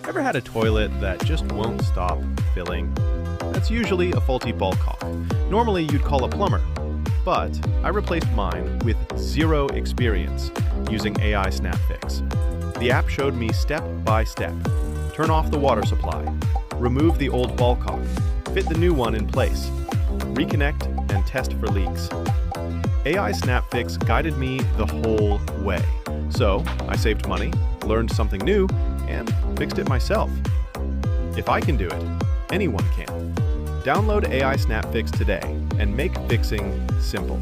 Ever had a toilet that just won't stop filling? That's usually a faulty ballcock. Normally you'd call a plumber, but I replaced mine with zero experience using AiSnapFix. The app showed me step by step. Turn off the water supply, remove the old ballcock, fit the new one in place, reconnect and test for leaks. AiSnapFix guided me the whole way. So I saved money, learned something new, and fixed it myself. If I can do it, anyone can. Download AiSnapFix today and make fixing simple.